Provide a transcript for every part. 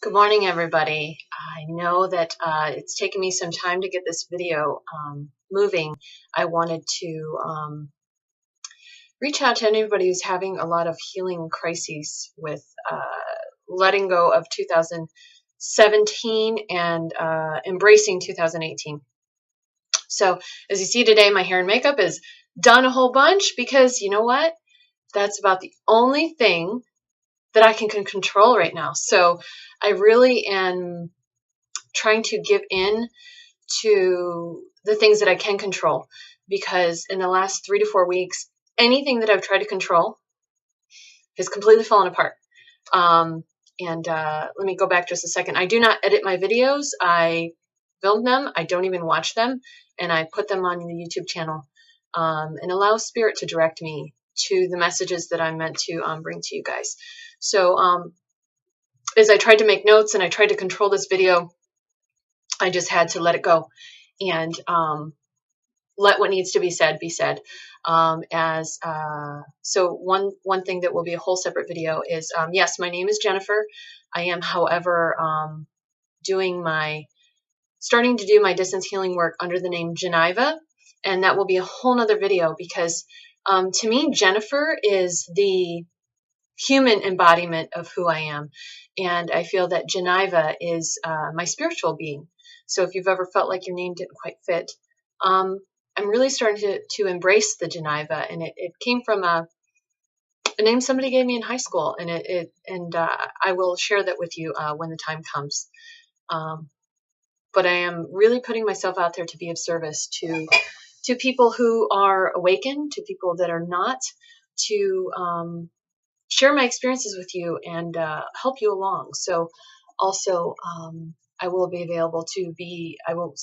Good morning, everybody. I know that it's taken me some time to get this video moving. I wanted to reach out to anybody who's having a lot of healing crises with letting go of 2017 and embracing 2018. So as you see today, my hair and makeup is done a whole bunch because you know what? That's about the only thing that I can control right now. So I really am trying to give in to the things that I can control, because in the last 3 to 4 weeks, anything that I've tried to control has completely fallen apart. Let me go back just a second. I do not edit my videos. I film them. I don't even watch them, and I put them on the YouTube channel and allow Spirit to direct me to the messages that I'm meant to bring to you guys. So as I tried to make notes and I tried to control this video, I just had to let it go and let what needs to be said be said. So one thing that will be a whole separate video is, yes, my name is Jennifer. I am, however, starting to do my distance healing work under the name Geneva, and that will be a whole nother video because to me, Jennifer is the human embodiment of who I am, and I feel that Geneva is my spiritual being. So if you've ever felt like your name didn't quite fit, I'm really starting to embrace the Geneva, and it came from a name somebody gave me in high school, and I will share that with you when the time comes. But I am really putting myself out there to be of service to people who are awakened, to people that are not, to share my experiences with you and help you along. So also, I will be available I will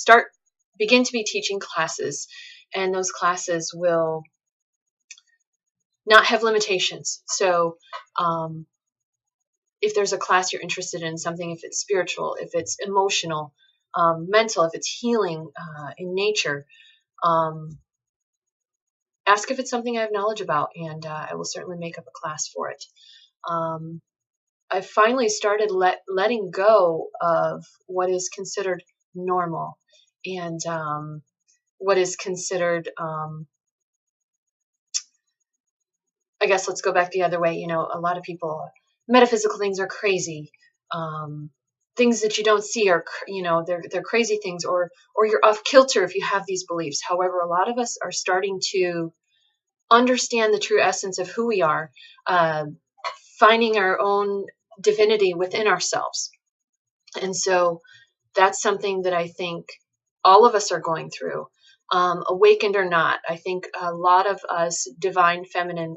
begin to be teaching classes, and those classes will not have limitations. So if there's a class you're interested in, something, if it's spiritual, if it's emotional, mental, if it's healing in nature, ask if it's something I have knowledge about, and I will certainly make up a class for it. I finally started letting go of what is considered normal and what is considered, I guess let's go back the other way. You know, a lot of people, metaphysical things are crazy. Things that you don't see are, they're crazy things, or you're off kilter if you have these beliefs. However, a lot of us are starting to understand the true essence of who we are, finding our own divinity within ourselves. And so that's something that I think all of us are going through, awakened or not. I think a lot of us divine feminine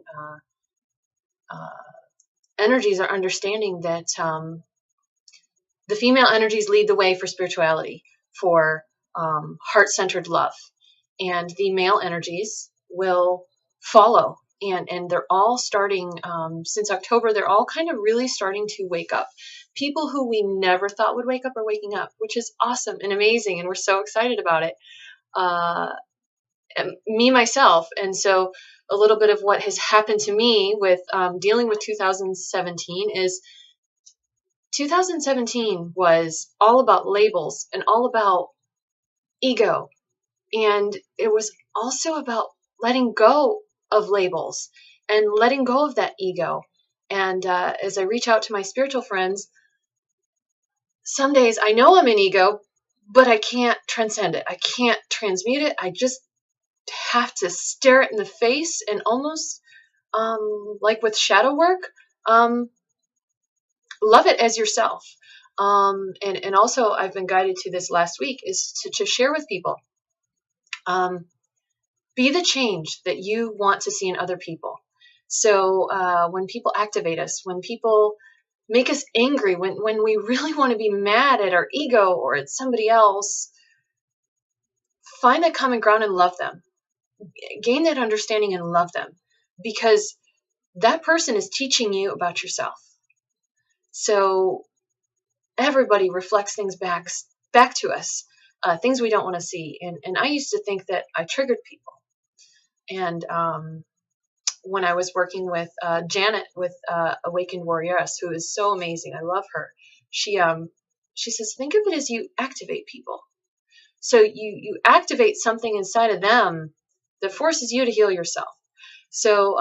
energies are understanding that the female energies lead the way for spirituality, for heart-centered love, and the male energies will follow. And they're all starting, since October, they're all kind of really starting to wake up. People who we never thought would wake up are waking up, which is awesome and amazing, and we're so excited about it. Me, myself. And so a little bit of what has happened to me with dealing with 2017 is 2017 was all about labels and all about ego. And it was also about letting go of labels and letting go of that ego. And as I reach out to my spiritual friends, some days I know I'm in ego, but I can't transcend it. I can't transmute it. I just have to stare it in the face and almost, like with shadow work, love it as yourself. And also I've been guided to this last week is to share with people. Be the change that you want to see in other people. So when people activate us, when people make us angry, when we really want to be mad at our ego or at somebody else, find that common ground and love them. Gain that understanding and love them, because that person is teaching you about yourself. So everybody reflects things back to us, things we don't want to see. And I used to think that I triggered people. And when I was working with Janet with Awakened Warrioress, who is so amazing, I love her. she says, think of it as you activate people. So you activate something inside of them that forces you to heal yourself. So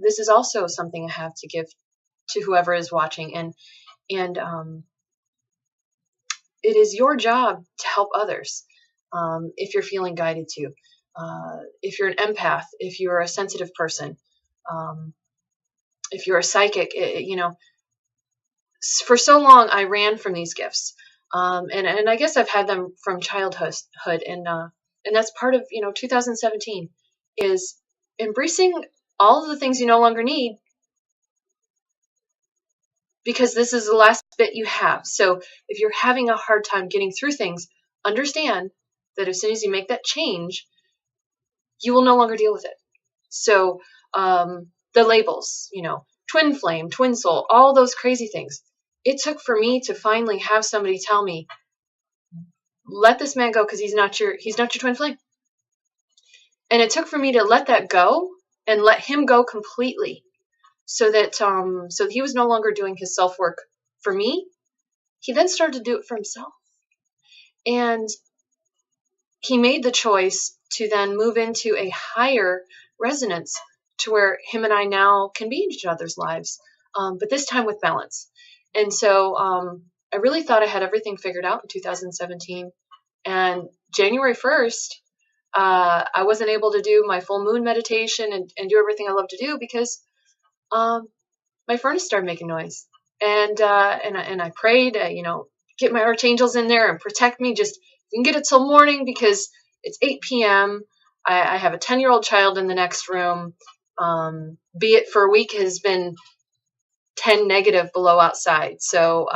this is also something I have to give to whoever is watching, and it is your job to help others if you're feeling guided to. If you're an empath, if you're a sensitive person, if you're a psychic, for so long I ran from these gifts, and I guess I've had them from childhood, and that's part of 2017 is embracing all of the things you no longer need, because this is the last bit you have. So if you're having a hard time getting through things, understand that as soon as you make that change, you will no longer deal with it. So the labels, twin flame, twin soul, all those crazy things. It took for me to finally have somebody tell me, let this man go because he's not your twin flame. And it took for me to let that go and let him go completely, so that he was no longer doing his self work for me. He then started to do it for himself, and he made the choice to then move into a higher resonance to where him and I now can be in each other's lives, but this time with balance. And so I really thought I had everything figured out in 2017. And January 1st, I wasn't able to do my full moon meditation and do everything I love to do because my furnace started making noise. And I prayed, get my archangels in there and protect me. Just you can get it till morning because it's 8 p.m. I have a 10-year-old child in the next room. Be it for a week has been 10 negative below outside. So,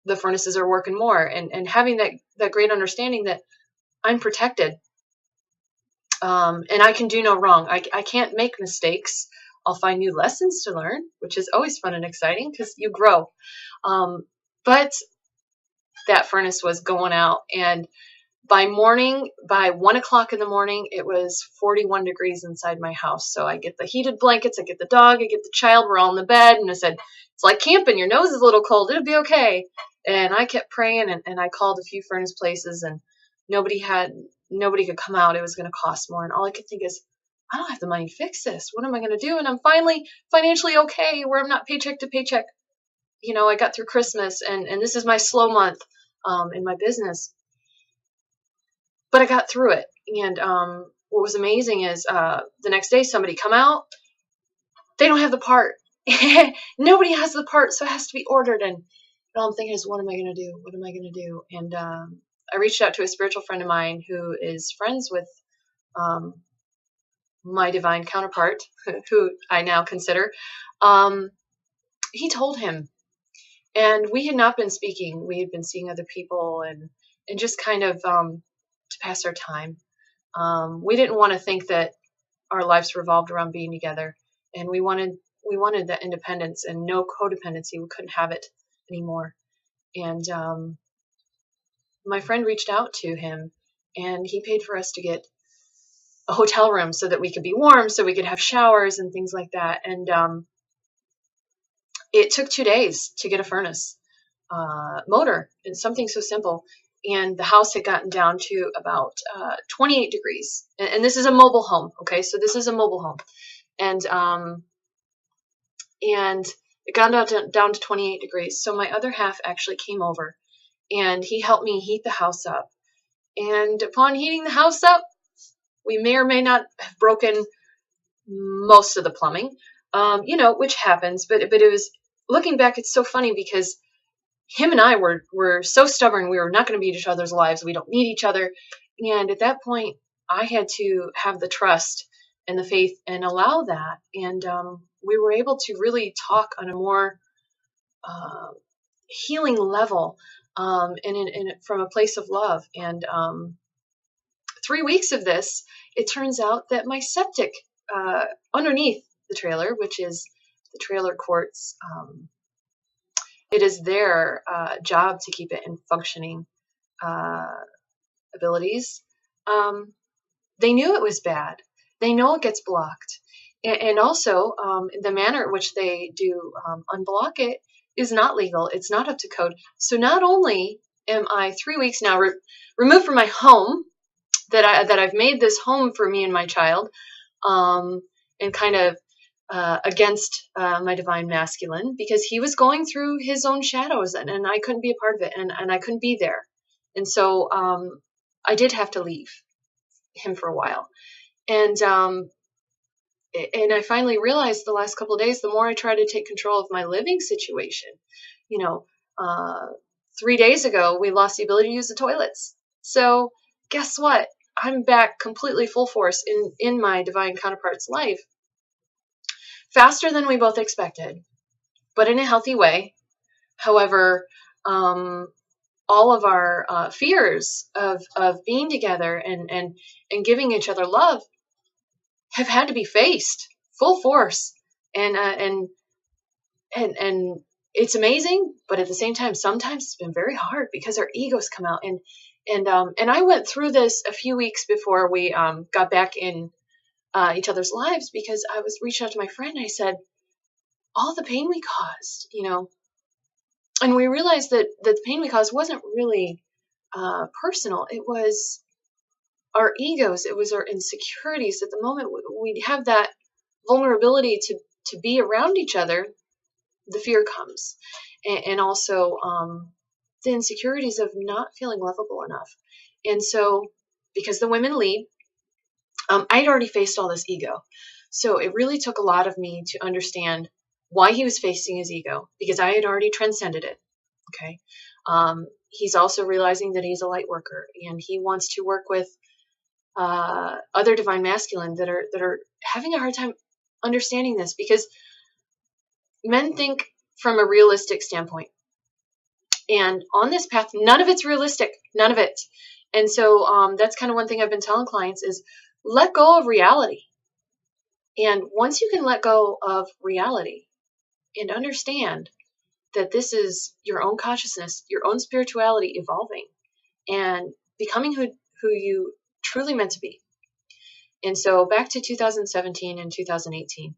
the furnaces are working more, and having that great understanding that I'm protected. And I can do no wrong. I can't make mistakes. I'll find new lessons to learn, which is always fun and exciting because you grow. But that furnace was going out, and by 1 o'clock in the morning, it was 41 degrees inside my house. So I get the heated blankets, I get the dog, I get the child, we're all in the bed, and I said, it's like camping, your nose is a little cold, it'll be okay. And I kept praying, and I called a few furnace places, and nobody could come out. It was going to cost more. And all I could think is, I don't have the money to fix this. What am I going to do? And I'm finally financially okay where I'm not paycheck to paycheck. I got through Christmas, and this is my slow month in my business. But I got through it. And what was amazing is the next day somebody come out. They don't have the part. Nobody has the part, so it has to be ordered. And all I'm thinking is, what am I going to do? What am I going to do? And I reached out to a spiritual friend of mine who is friends with my divine counterpart, who I now consider. He told him. And we had not been speaking. We had been seeing other people and just kind of to pass our time. We didn't want to think that our lives revolved around being together, and we wanted that independence and no codependency. We couldn't have it anymore. And my friend reached out to him, and he paid for us to get a hotel room so that we could be warm, so we could have showers and things like that. And it took 2 days to get a furnace motor. It's something so simple. And the house had gotten down to about 28 degrees. And this is a mobile home, okay? So this is a mobile home. And it got down to 28 degrees. So my other half actually came over, and he helped me heat the house up. And upon heating the house up, we may or may not have broken most of the plumbing, which happens. But it was, looking back, it's so funny because him and I were so stubborn. We were not going to be in each other's lives. We don't need each other. And at that point, I had to have the trust and the faith and allow that. And we were able to really talk on a more healing level, and from a place of love. And 3 weeks of this, it turns out that my septic underneath the trailer, which is the trailer courts, it is their job to keep it in functioning abilities. They knew it was bad. They know it gets blocked. And also, the manner in which they do unblock it is not legal. It's not up to code. So not only am I 3 weeks now removed from my home, that I've made this home for me and my child, and kind of against my divine masculine, because he was going through his own shadows, and I couldn't be a part of it, and I couldn't be there. And so I did have to leave him for a while. And I finally realized the last couple of days, the more I try to take control of my living situation, 3 days ago, we lost the ability to use the toilets. So guess what? I'm back completely full force in my divine counterpart's life, faster than we both expected, but in a healthy way. However, all of our fears of being together and giving each other love have had to be faced full force, and it's amazing, but at the same time, sometimes it's been very hard because our egos come out, and I went through this a few weeks before we got back in each other's lives, because I was reaching out to my friend and I said, all the pain we caused, and we realized that the pain we caused wasn't really personal. It was our egos. It was our insecurities. At the moment we have that vulnerability to be around each other, the fear comes, and also the insecurities of not feeling lovable enough. And so, because the women lead, I'd already faced all this ego. So it really took a lot of me to understand why he was facing his ego, because I had already transcended it. Okay. He's also realizing that he's a light worker, and he wants to work with other divine masculine that are having a hard time understanding this, because men think from a realistic standpoint, and on this path, none of it's realistic, none of it. And so that's kind of one thing I've been telling clients is let go of reality. And once you can let go of reality and understand that this is your own consciousness, your own spirituality evolving and becoming who you truly meant to be. And so back to 2017 and 2018,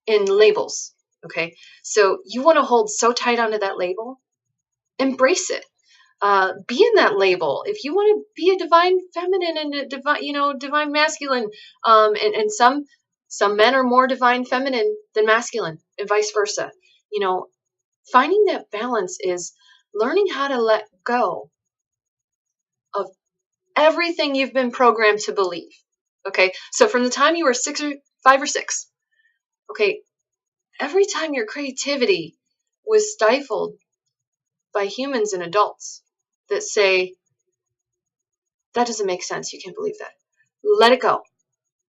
in labels. Okay. So you want to hold so tight onto that label, embrace it. Be in that label. If you want to be a divine feminine and a divine masculine, and some men are more divine feminine than masculine, and vice versa. Finding that balance is learning how to let go of everything you've been programmed to believe. Okay, so from the time you were 5 or 6, okay, every time your creativity was stifled by humans and adults that say, that doesn't make sense, you can't believe that. Let it go.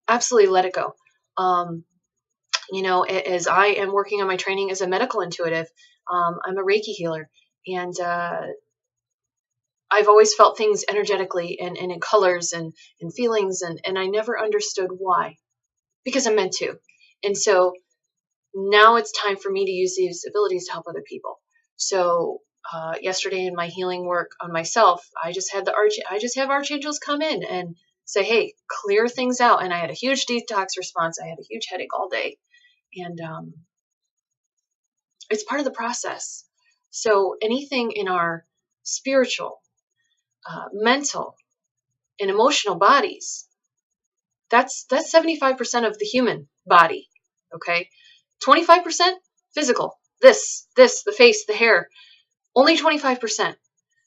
Absolutely let it go. As I am working on my training as a medical intuitive, I'm a Reiki healer, and I've always felt things energetically and in colors and feelings, and I never understood why, because I'm meant to. And so now it's time for me to use these abilities to help other people. So yesterday in my healing work on myself, I just have archangels come in and say, hey, clear things out. And I had a huge detox response. I had a huge headache all day. And it's part of the process. So anything in our spiritual, mental, and emotional bodies, that's 75% of the human body. Okay. 25% physical. This, the face, the hair, only 25%.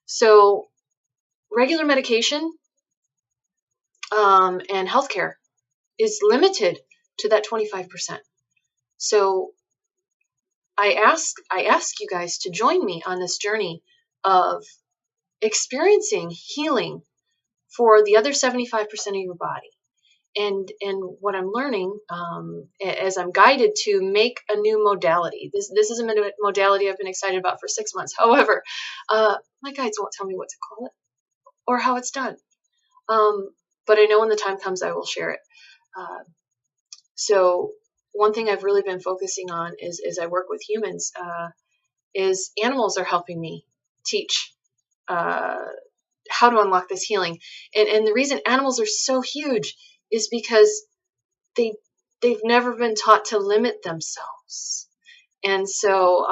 So regular medication and healthcare is limited to that 25%. So I ask you guys to join me on this journey of experiencing healing for the other 75% of your body. And what I'm learning as I'm guided to make a new modality. This is a modality I've been excited about for 6 months. However, my guides won't tell me what to call it or how it's done. But I know when the time comes, I will share it. So one thing I've really been focusing on is I work with humans, is animals are helping me teach how to unlock this healing. And the reason animals are so huge is because they've never been taught to limit themselves. And so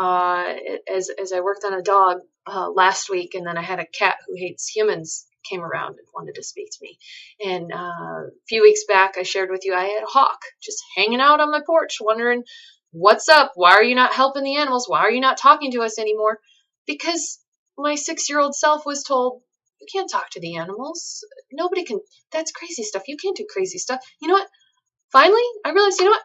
as I worked on a dog last week, and then I had a cat who hates humans came around and wanted to speak to me. And a few weeks back, I shared with you I had a hawk just hanging out on my porch, wondering, what's up? Why are you not helping the animals? Why are you not talking to us anymore? Because my 6-year-old self was told, you can't talk to the animals. Nobody can. That's crazy stuff. You can't do crazy stuff. You know what? Finally, I realized, you know what?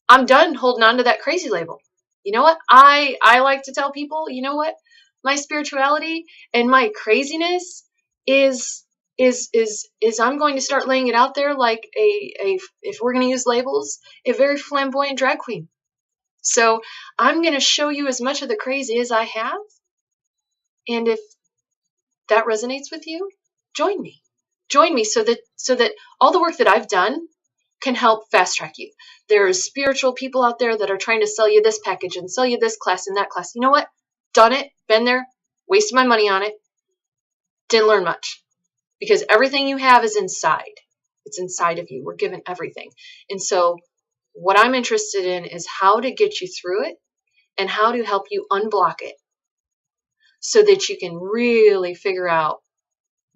I'm done holding on to that crazy label. You know what? I like to tell people, you know what? My spirituality and my craziness is I'm going to start laying it out there like a if we're going to use labels, a very flamboyant drag queen. So I'm going to show you as much of the crazy as I have, and if that resonates with you, join me. Join me so that all the work that I've done can help fast track you. There's spiritual people out there that are trying to sell you this package and sell you this class and that class. You know what? Done it, been there, wasted my money on it, didn't learn much. Because everything you have is inside. It's inside of you. We're given everything. And so what I'm interested in is how to get you through it and how to help you unblock it so that you can really figure out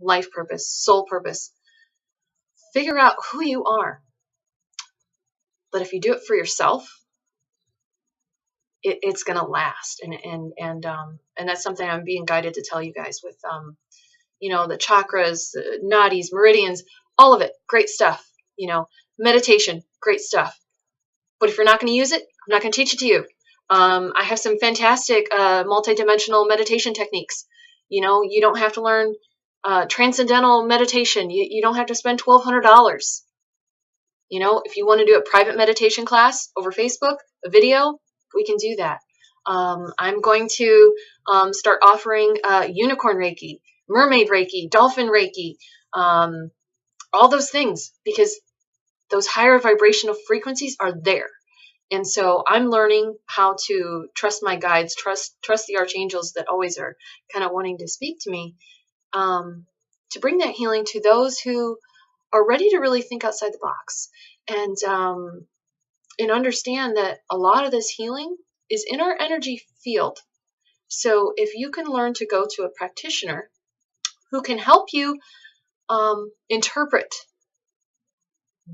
life purpose, soul purpose. Figure out who you are. But if you do it for yourself, it's going to last. And that's something I'm being guided to tell you guys with, the chakras, nadis, meridians, all of it. Great stuff. Meditation, great stuff. But if you're not going to use it, I'm not going to teach it to you. I have some fantastic multidimensional meditation techniques. You don't have to learn transcendental meditation. You don't have to spend $1,200. If you want to do a private meditation class over Facebook, a video, we can do that. I'm going to start offering unicorn Reiki, mermaid Reiki, dolphin Reiki, all those things, because those higher vibrational frequencies are there. And so I'm learning how to trust my guides, trust the archangels that always are kind of wanting to speak to me, to bring that healing to those who are ready to really think outside the box and understand that a lot of this healing is in our energy field. So if you can learn to go to a practitioner who can help you interpret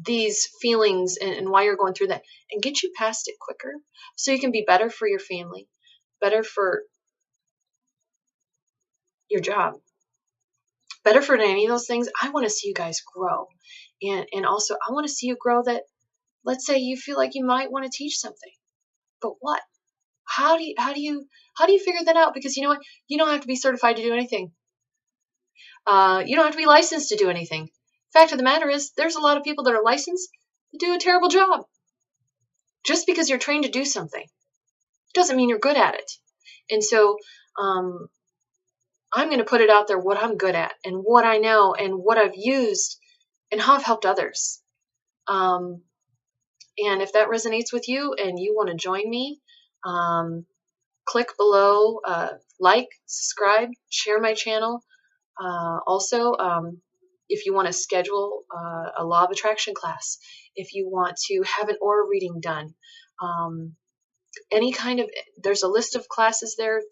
these feelings and why you're going through that and get you past it quicker so you can be better for your family, better for your job, better for any of those things. I want to see you guys grow. And also I want to see you grow that, let's say you feel like you might want to teach something, but what? How do you figure that out? Because you know what? You don't have to be certified to do anything. You don't have to be licensed to do anything. Fact of the matter is, there's a lot of people that are licensed that do a terrible job. Just because you're trained to do something doesn't mean you're good at it. And so I'm going to put it out there what I'm good at and what I know and what I've used and how I've helped others. And if that resonates with you and you want to join me, click below, like, subscribe, share my channel. Also, if you want to schedule a law of attraction class, if you want to have an aura reading done, there's a list of classes there,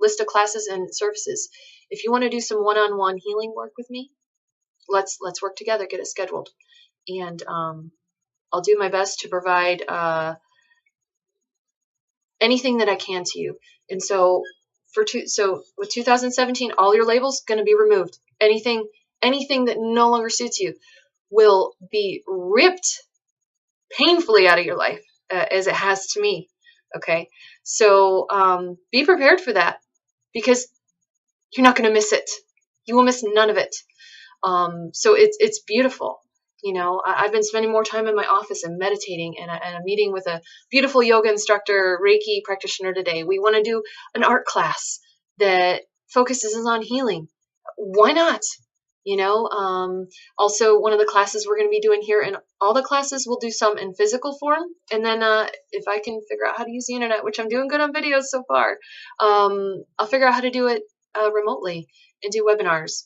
list of classes and services. If you want to do some one-on-one healing work with me, let's work together, get it scheduled. And I'll do my best to provide anything that I can to you. And so with 2017, all your labels going to be removed. Anything that no longer suits you will be ripped painfully out of your life, as it has to me. Okay, so be prepared for that, because you're not going to miss it. You will miss none of it. So it's beautiful. I've been spending more time in my office and meditating, and I'm meeting with a beautiful yoga instructor, Reiki practitioner today. We want to do an art class that focuses on healing. Why not? Also one of the classes we're going to be doing here, and all the classes we'll do some in physical form. And then if I can figure out how to use the internet, which I'm doing good on videos so far, I'll figure out how to do it remotely and do webinars.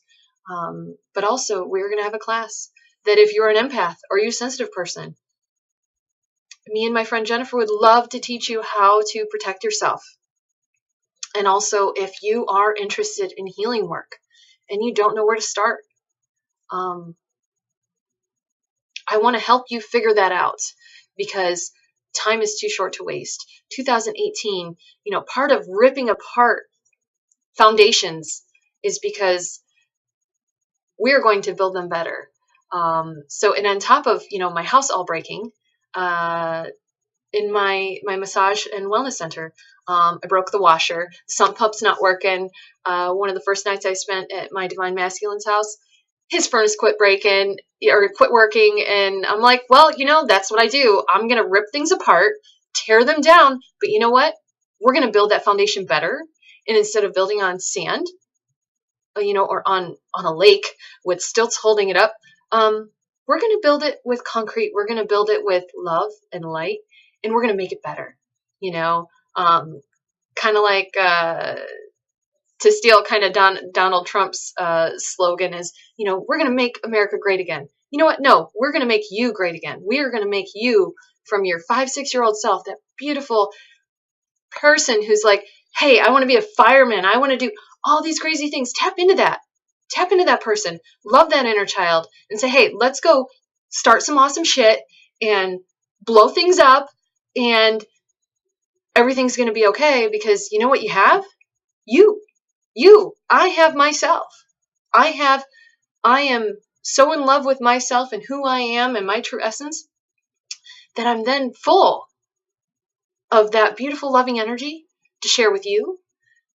But also we're going to have a class that if you're an empath or you're a sensitive person, me and my friend Jennifer would love to teach you how to protect yourself. And also, if you are interested in healing work and you don't know where to start, I want to help you figure that out, because time is too short to waste. 2018, part of ripping apart foundations is because we're going to build them better. And on top of, my house all breaking, in my massage and wellness center, I broke the washer. The sump pump's not working. One of the first nights I spent at my Divine Masculine's house, his furnace quit working, and I'm like, well, that's what I do. I'm gonna rip things apart, tear them down, but you know what? We're gonna build that foundation better. And instead of building on sand, or on a lake with stilts holding it up, we're gonna build it with concrete. We're gonna build it with love and light, and we're gonna make it better. Kind of like, to steal kind of Donald Trump's slogan is, we're going to make America great again. You know what? No, we're going to make you great again. We are going to make you, from your 5-6-year-old self, that beautiful person who's like, hey, I want to be a fireman. I want to do all these crazy things. Tap into that. Tap into that person. Love that inner child and say, hey, let's go start some awesome shit and blow things up, and everything's going to be okay, because you know what you have? I have myself. I am so in love with myself and who I am and my true essence that I'm then full of that beautiful, loving energy to share with you,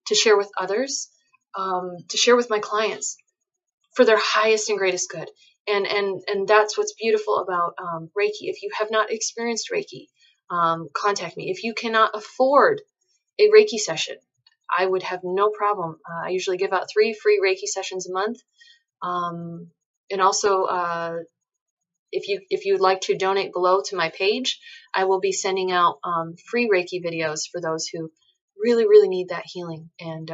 to share with others, to share with my clients for their highest and greatest good. And that's what's beautiful about Reiki. If you have not experienced Reiki, contact me. If you cannot afford a Reiki session, I would have no problem. I usually give out 3 free Reiki sessions a month. And also, if you'd like to donate below to my page, I will be sending out free Reiki videos for those who really, really need that healing. And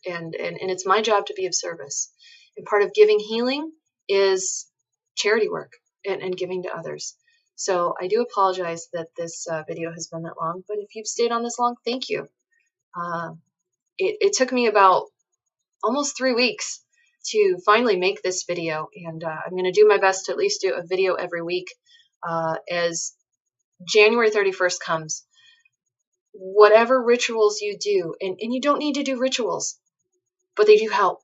it's my job to be of service. And part of giving healing is charity work and giving to others. So I do apologize that this video has been that long, but if you've stayed on this long, thank you. It took me about almost 3 weeks to finally make this video, and I'm going to do my best to at least do a video every week as January 31st comes. Whatever rituals you do, and you don't need to do rituals, but they do help.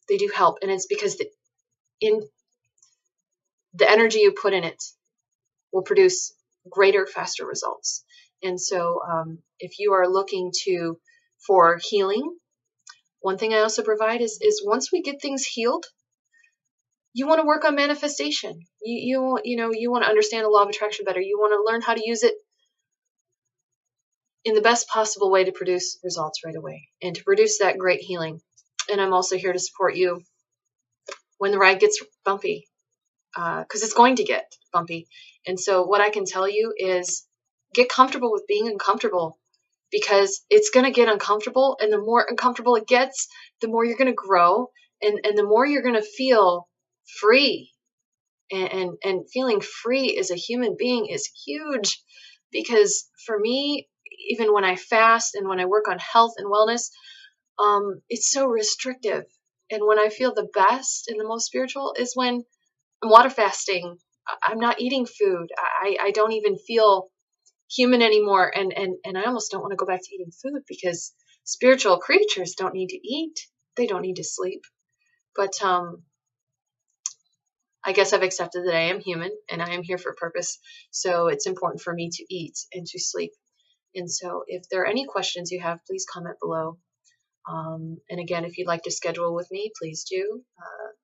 They do help, and it's because the energy you put in it will produce greater, faster results. And so if you are looking for healing, one thing I also provide is once we get things healed, you want to work on manifestation. You want to understand the law of attraction better. You want to learn how to use it in the best possible way to produce results right away and to produce that great healing. And I'm also here to support you when the ride gets bumpy, because it's going to get bumpy. And so what I can tell you is get comfortable with being uncomfortable, because it's going to get uncomfortable, and the more uncomfortable it gets, the more you're going to grow, and the more you're going to feel free. And feeling free as a human being is huge, because for me, even when I fast and when I work on health and wellness, it's so restrictive. And when I feel the best and the most spiritual is when I'm water fasting. I'm not eating food. I don't even feel human anymore, and I almost don't want to go back to eating food, because spiritual creatures don't need to eat. They don't need to sleep. But I guess I've accepted that I am human and I am here for a purpose. So it's important for me to eat and to sleep. And so if there are any questions you have, please comment below. And again, if you'd like to schedule with me, please do.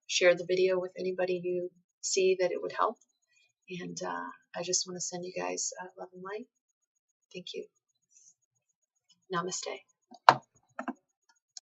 Share the video with anybody you see that it would help. And I just want to send you guys love and light. Thank you. Namaste.